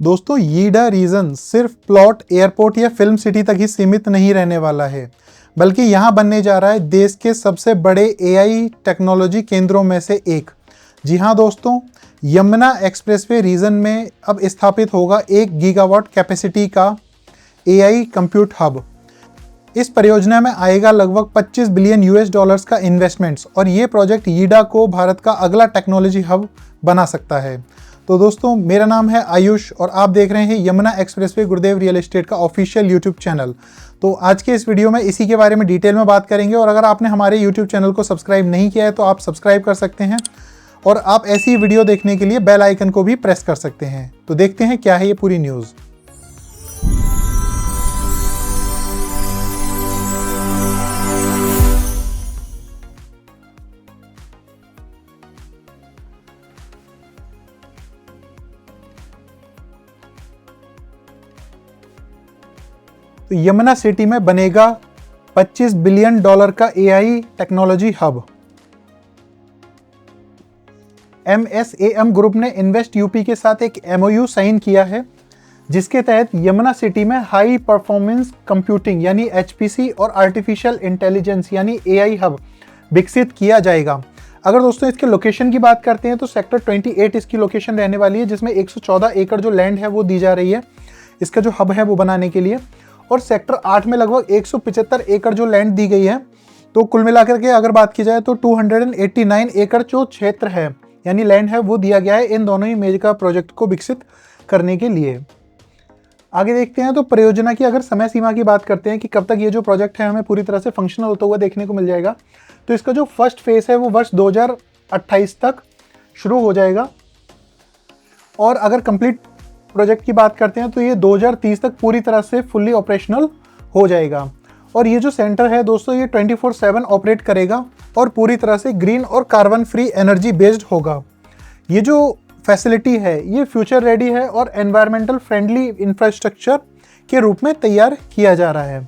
दोस्तों YEIDA reason सिर्फ plot, airport या फिल्म सिटी तक ही सीमित नहीं रहने वाला है, बल्कि यहाँ बनने जा रहा है देश के सबसे बड़े एआई टेक्नोलॉजी केंद्रों में से एक। जी हाँ दोस्तों, यमुना एक्सप्रेसवे रीजन में अब स्थापित होगा 1 गीगावाट कैपेसिटी का एआई कंप्यूट हब। इस परियोजना में आएगा लगभग 25 बिलियन यूएस डॉलर्स का इन्वेस्टमेंट्स और ये प्रोजेक्ट यीडा को भारत का अगला टेक्नोलॉजी हब बना सकता है। तो दोस्तों, मेरा नाम है आयुष और आप देख रहे हैं यमुना एक्सप्रेसवे गुरुदेव रियल एस्टेट का ऑफिशियल यूट्यूब चैनल। तो आज के इस वीडियो में इसी के बारे में डिटेल में बात करेंगे और अगर आपने हमारे यूट्यूब चैनल को सब्सक्राइब नहीं किया है तो आप सब्सक्राइब कर सकते हैं और आप ऐसी वीडियो देखने के लिए बेल आइकन को भी प्रेस कर सकते हैं। तो देखते हैं क्या है ये पूरी न्यूज़। तो यमुना सिटी में बनेगा 25 बिलियन डॉलर का AI technology hub. MSAM group ने इन्वेस्ट यूपी के साथ एक MOU साइन किया है, जिसके तहत यमुना सिटी में हाई परफॉर्मेंस कंप्यूटिंग यानी HPC और आर्टिफिशियल इंटेलिजेंस यानी AI हब विकसित किया जाएगा। अगर दोस्तों इसके लोकेशन की बात करते हैं तो सेक्टर 28 इसकी लोकेशन रहने वाली है, जिसमें 114 एकड़ जो लैंड है वो दी जा रही है इसका जो हब है वो बनाने के लिए, और सेक्टर 8 में लगभग 175 एकड़ जो लैंड दी गई है। तो कुल मिलाकर के अगर बात की जाए तो 289 एकड़ जो क्षेत्र है यानी लैंड है वो दिया गया है इन दोनों ही मेगा प्रोजेक्ट को विकसित करने के लिए। आगे देखते हैं तो परियोजना की अगर समय सीमा की बात करते हैं कि कब तक ये जो प्रोजेक्ट है हमें पूरी तरह से फंक्शनल होता हुआ देखने को मिल जाएगा, तो इसका जो फर्स्ट फेज है वो वर्ष 2028 तक शुरू हो जाएगा और अगर कंप्लीट प्रोजेक्ट की बात करते हैं तो ये 2030 तक पूरी तरह से फुल्ली ऑपरेशनल हो जाएगा। और ये जो सेंटर है दोस्तों ये 24/7 ऑपरेट करेगा और पूरी तरह से ग्रीन और कार्बन फ्री एनर्जी बेस्ड होगा। ये जो फैसिलिटी है ये फ्यूचर रेडी है और एनवायरमेंटल फ्रेंडली इंफ्रास्ट्रक्चर के रूप में तैयार किया जा रहा है।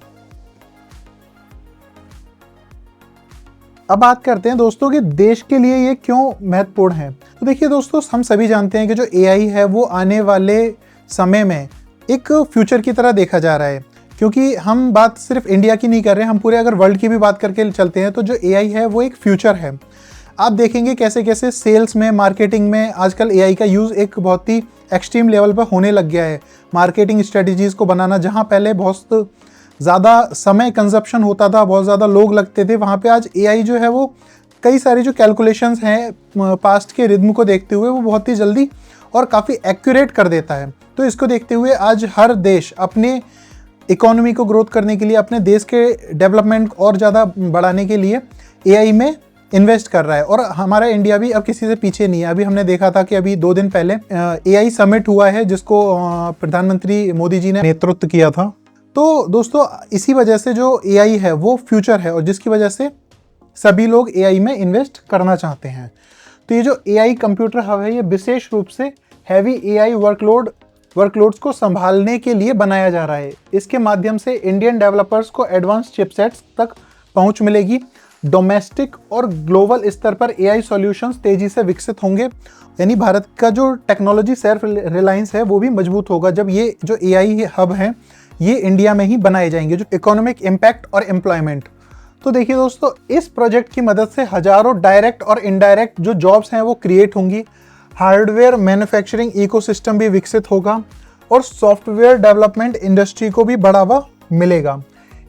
अब बात करते हैं दोस्तों कि देश के लिए ये क्यों महत्वपूर्ण है। तो देखिए दोस्तों, हम सभी जानते हैं कि जो एआई है वो आने वाले समय में एक फ्यूचर की तरह देखा जा रहा है, क्योंकि हम बात सिर्फ इंडिया की नहीं कर रहे हैं, हम पूरे अगर वर्ल्ड की भी बात करके चलते हैं तो जो एआई है वो एक फ्यूचर है। आप देखेंगे कैसे कैसे सेल्स में, मार्केटिंग में आजकल एआई का यूज़ एक बहुत ही एक्सट्रीम लेवल पर होने लग गया है। मार्केटिंग स्ट्रेटजीज़ को बनाना, जहाँ पहले बहुत ज़्यादा समय कंजप्शन होता था, बहुत ज़्यादा लोग लगते थे, वहाँ पे आज एआई जो है वो कई सारी जो कैलकुलेशंस हैं पास्ट के रिद्म को देखते हुए वो बहुत ही जल्दी और काफ़ी एक्यूरेट कर देता है। तो इसको देखते हुए आज हर देश अपने इकोनॉमी को ग्रोथ करने के लिए, अपने देश के डेवलपमेंट और ज़्यादा बढ़ाने के लिए एआई में इन्वेस्ट कर रहा है और हमारा इंडिया भी अब किसी से पीछे नहीं है। अभी हमने देखा था कि अभी 2 दिन पहले एआई समिट हुआ है जिसको प्रधानमंत्री मोदी जी ने नेतृत्व किया था। तो दोस्तों इसी वजह से जो एआई है वो फ्यूचर है और जिसकी वजह से सभी लोग एआई में इन्वेस्ट करना चाहते हैं। तो ये जो एआई कंप्यूटर हब है ये विशेष रूप से हैवी एआई वर्कलोड्स को संभालने के लिए बनाया जा रहा है। इसके माध्यम से इंडियन डेवलपर्स को एडवांस चिपसेट्स तक पहुंच मिलेगी। डोमेस्टिक और ग्लोबल स्तर पर एआई सॉल्यूशंस तेजी से विकसित होंगे, यानी भारत का जो टेक्नोलॉजी सेल्फ रिलायंस है वो भी मजबूत होगा जब ये जो एआई हब हैं ये इंडिया में ही बनाए जाएंगे। जो इकोनॉमिक इम्पैक्ट और एम्प्लॉयमेंट, तो देखिए दोस्तों इस प्रोजेक्ट की मदद से हजारों डायरेक्ट और इनडायरेक्ट जो जॉब्स हैं वो क्रिएट होंगी। हार्डवेयर मैन्युफैक्चरिंग इकोसिस्टम भी विकसित होगा और सॉफ्टवेयर डेवलपमेंट इंडस्ट्री को भी बढ़ावा मिलेगा।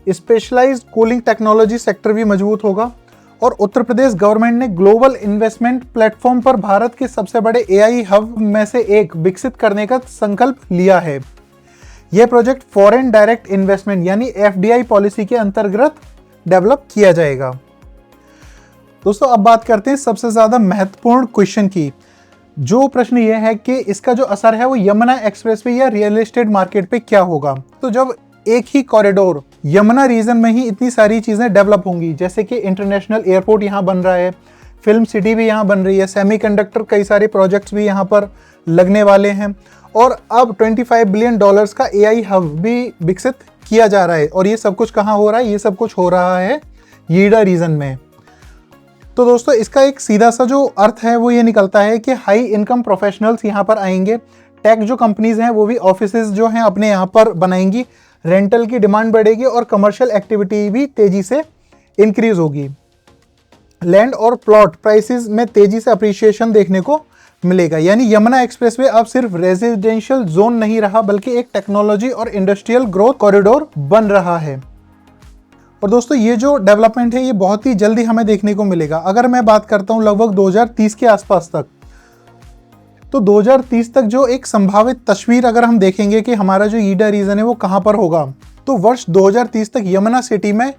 स्पेशलाइज्ड कूलिंग टेक्नोलॉजी सेक्टर भी मजबूत होगा और उत्तर प्रदेश गवर्नमेंट ने ग्लोबल इन्वेस्टमेंट प्लेटफॉर्म पर भारत के सबसे बड़े एआई हब में से एक विकसित करने का संकल्प लिया है। यह प्रोजेक्ट फॉरेन डायरेक्ट इन्वेस्टमेंट यानी FDI पॉलिसी के अंतर्गत डेवलप किया जाएगा। दोस्तों अब बात करते हैं सबसे ज्यादा महत्वपूर्ण क्वेश्चन की। जो प्रश्न ये है कि इसका जो असर है वो यमुना एक्सप्रेसवे या रियल एस्टेट मार्केट पे क्या होगा। तो जब एक ही कॉरिडोर यमुना रीजन में ही इतनी सारी चीजें डेवलप होंगी, जैसे कि इंटरनेशनल एयरपोर्ट यहाँ बन रहा है, फिल्म सिटी भी यहाँ बन रही है, सेमीकंडक्टर कई सारे प्रोजेक्ट्स भी यहाँ पर लगने वाले हैं और अब 25 बिलियन डॉलर्स का एआई हब भी विकसित किया जा रहा है। और ये सब कुछ कहाँ हो रहा है? ये सब कुछ हो रहा है यीडा रीजन में। तो दोस्तों इसका एक सीधा सा जो अर्थ है वो ये निकलता है कि हाई इनकम प्रोफेशनल्स यहाँ पर आएंगे, टेक जो कंपनीज हैं वो भी ऑफिसेज जो हैं अपने यहाँ पर बनाएंगी, रेंटल की डिमांड बढ़ेगी और कमर्शियल एक्टिविटी भी तेजी से इंक्रीज होगी। लैंड और प्लॉट प्राइसेस में तेजी से अप्रिशिएशन देखने को मिलेगा, यानी यमुना एक्सप्रेसवे अब सिर्फ रेजिडेंशियल जोन नहीं रहा बल्कि एक टेक्नोलॉजी और इंडस्ट्रियल ग्रोथ कॉरिडोर बन रहा है। और दोस्तों ये जो डेवलपमेंट है ये बहुत ही जल्दी हमें देखने को मिलेगा। अगर मैं बात करता हूँ लगभग 2030 के आसपास तक, तो 2030 तक जो एक संभावित तस्वीर अगर हम देखेंगे कि हमारा जो ईडा रीजन है वो कहाँ पर होगा, तो वर्ष 2030 तक यमुना सिटी में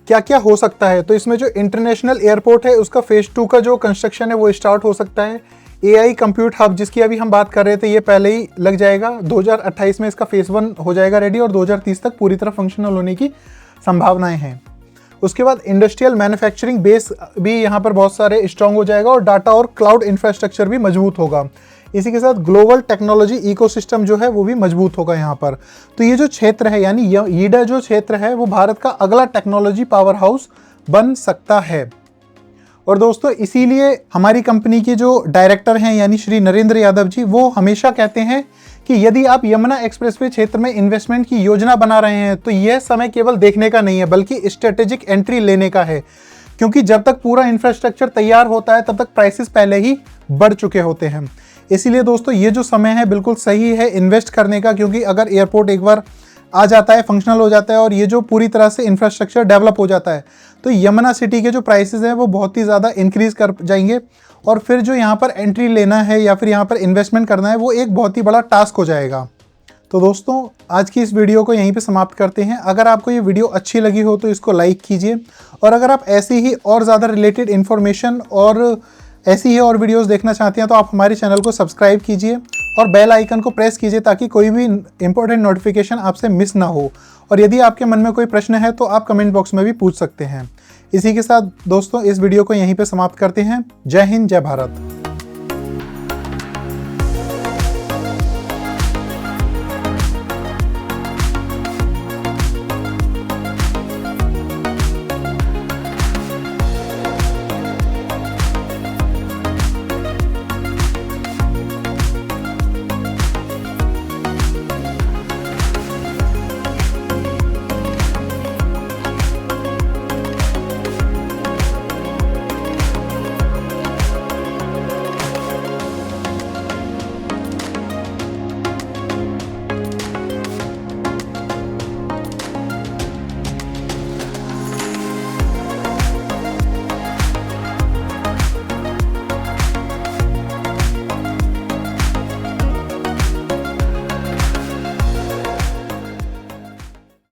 क्या क्या हो सकता है। तो इसमें जो इंटरनेशनल एयरपोर्ट है उसका फेज 2 का जो कंस्ट्रक्शन है वो स्टार्ट हो सकता है। AI कंप्यूट हब जिसकी अभी हम बात कर रहे थे ये पहले ही लग जाएगा, 2028 में इसका फेज 1 हो जाएगा रेडी और 2030 तक पूरी तरह फंक्शनल होने की संभावनाएं हैं। उसके बाद इंडस्ट्रियल मैन्युफैक्चरिंग बेस भी यहाँ पर बहुत सारे स्ट्रॉन्ग हो जाएगा और डाटा और क्लाउड इंफ्रास्ट्रक्चर भी मजबूत होगा। इसी के साथ ग्लोबल टेक्नोलॉजी इकोसिस्टम जो है वो भी मजबूत होगा यहाँ पर। तो ये जो क्षेत्र है यानी ईडा जो क्षेत्र है वो भारत का अगला टेक्नोलॉजी पावर हाउस बन सकता है। और दोस्तों इसीलिए हमारी कंपनी के जो डायरेक्टर हैं यानी श्री नरेंद्र यादव जी, वो हमेशा कहते हैं कि यदि आप यमुना एक्सप्रेसवे क्षेत्र में इन्वेस्टमेंट की योजना बना रहे हैं तो यह समय केवल देखने का नहीं है बल्कि स्ट्रेटेजिक एंट्री लेने का है, क्योंकि जब तक पूरा इंफ्रास्ट्रक्चर तैयार होता है तब तक प्राइसेस पहले ही बढ़ चुके होते हैं। इसीलिए दोस्तों ये जो समय है बिल्कुल सही है इन्वेस्ट करने का, क्योंकि अगर एयरपोर्ट एक बार आ जाता है, फंक्शनल हो जाता है और ये जो पूरी तरह से इंफ्रास्ट्रक्चर डेवलप हो जाता है तो यमुना सिटी के जो प्राइसेस हैं वो बहुत ही ज़्यादा इंक्रीज़ कर जाएंगे और फिर जो यहाँ पर एंट्री लेना है या फिर यहाँ पर इन्वेस्टमेंट करना है वो एक बहुत ही बड़ा टास्क हो जाएगा। तो दोस्तों आज की इस वीडियो को यहीं पे समाप्त करते हैं। अगर आपको ये वीडियो अच्छी लगी हो तो इसको लाइक कीजिए और अगर आप ऐसी ही और ज़्यादा रिलेटेड इन्फॉर्मेशन और ऐसी ही और वीडियोस देखना चाहते हैं तो आप हमारे चैनल को सब्सक्राइब कीजिए और बेल आइकन को प्रेस कीजिए ताकि कोई भी इंपॉर्टेंट नोटिफिकेशन आपसे मिस ना हो। और यदि आपके मन में कोई प्रश्न है तो आप कमेंट बॉक्स में भी पूछ सकते हैं। इसी के साथ दोस्तों इस वीडियो को यहीं पे समाप्त करते हैं। जय हिंद, जय भारत।